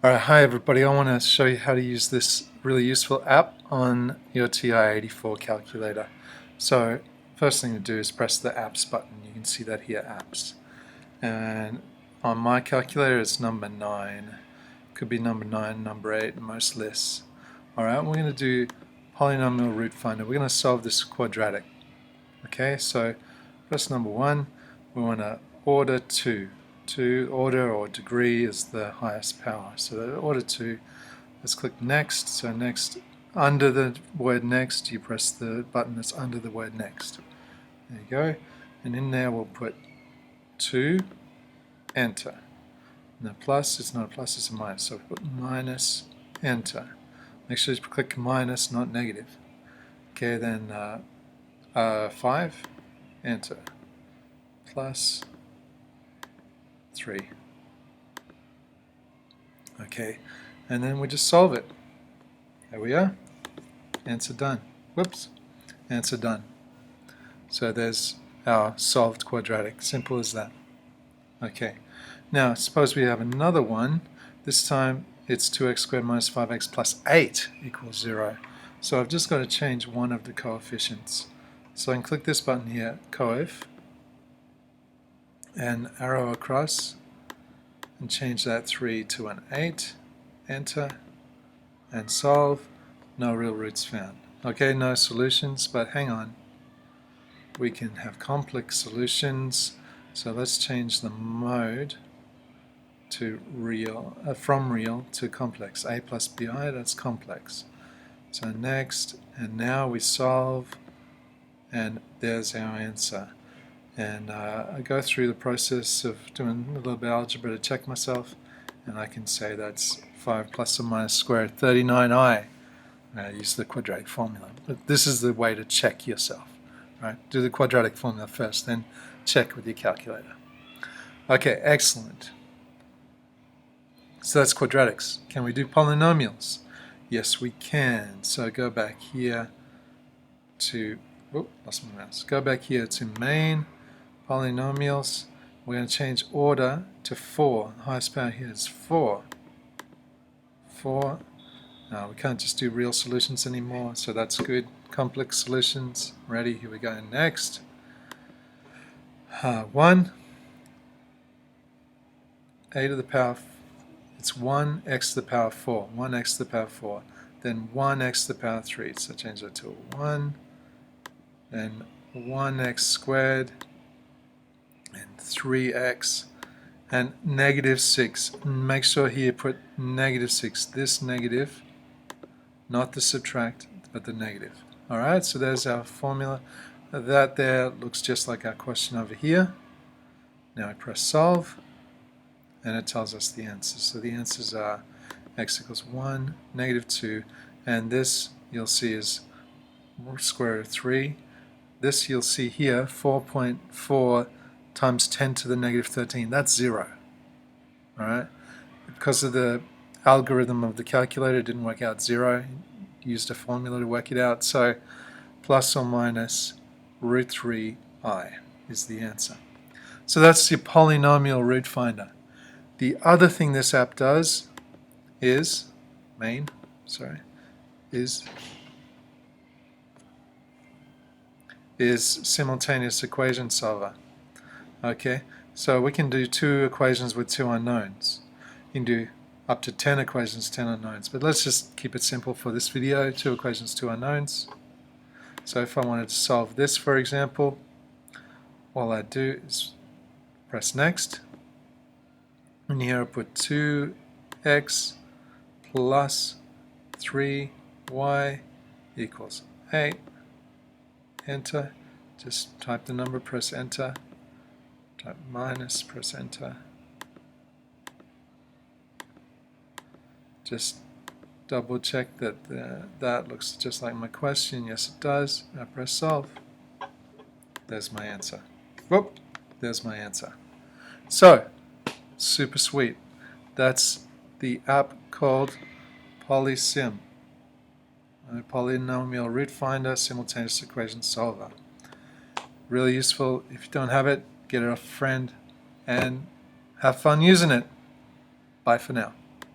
Alright, hi everybody. I want to show you how to use this really useful app on your TI-84 calculator. So first thing to do is press the apps button. You can see that here, apps. And on my calculator it's number 9. Could be number 9, number 8, most less. Alright, we're going to do polynomial root finder. We're going to solve this quadratic. Okay, so first number 1, we want to order 2. Order or degree is the highest power. So that order 2, let's click next. So next, under the word next, you press the button that's under the word next. There you go. And in there we'll put 2, enter. No plus, it's not a plus, it's a minus. So we put minus, enter. Make sure you click minus, not negative. Okay, then 5, enter. Plus 3. Okay, and then we just solve it. There we are. Answer done. Whoops. Answer done. So there's our solved quadratic. Simple as that. Okay. Now suppose we have another one. This time it's 2x squared minus 5x plus 8 equals 0. So I've just got to change one of the coefficients. So I can click this button here, coef, and arrow across and change that 3 to an 8, enter, and solve. No real roots found. Okay, no solutions, but hang on. We can have complex solutions, so let's change the mode to real, from real to complex. A plus bi, that's complex. So next, and now we solve, and there's our answer. And I go through the process of doing a little bit of algebra to check myself, and I can say that's 5 plus or minus square root 39i. I use the quadratic formula. But this is the way to check yourself. Right? Do the quadratic formula first, then check with your calculator. Okay, excellent. So that's quadratics. Can we do polynomials? Yes, we can. So go back here to, lost my mouse. Go back here to main, polynomials. We're going to change order to 4. The highest power here is 4. 4. No, we can't just do real solutions anymore, so that's good. Complex solutions. Ready? Here we go. Next. 1. A to the power, it's 1x to the power 4. 1x to the power 4. Then 1x to the power 3. So change that to 1. Then 1x squared. And 3x. And negative 6. Make sure here you put negative 6. This negative, not the subtract, but the negative. Alright, so there's our formula. That there looks just like our question over here. Now I press solve, and it tells us the answers. So the answers are x equals 1, negative 2, and this you'll see is square root of 3. This you'll see here, 4.4 times 10 to the negative 13. That's 0. Alright? Because of the algorithm of the calculator, it didn't work out 0. Used a formula to work it out. So plus or minus root 3i is the answer. So that's your polynomial root finder. The other thing this app does is simultaneous equation solver. Okay, so we can do 2 equations with 2 unknowns. You can do up to 10 equations, 10 unknowns. But let's just keep it simple for this video. 2 equations, 2 unknowns. So if I wanted to solve this, for example, all I do is press next. And here I put 2x plus 3y equals 8. Enter. Just type the number, press enter. Type minus, press enter. Just double check that that looks just like my question. Yes, it does. I press solve. There's my answer. Whoop! There's my answer. So, super sweet. That's the app called PlySmlt. Polynomial root finder, simultaneous equation solver. Really useful. If you don't have it, get it off a friend and have fun using it. Bye for now.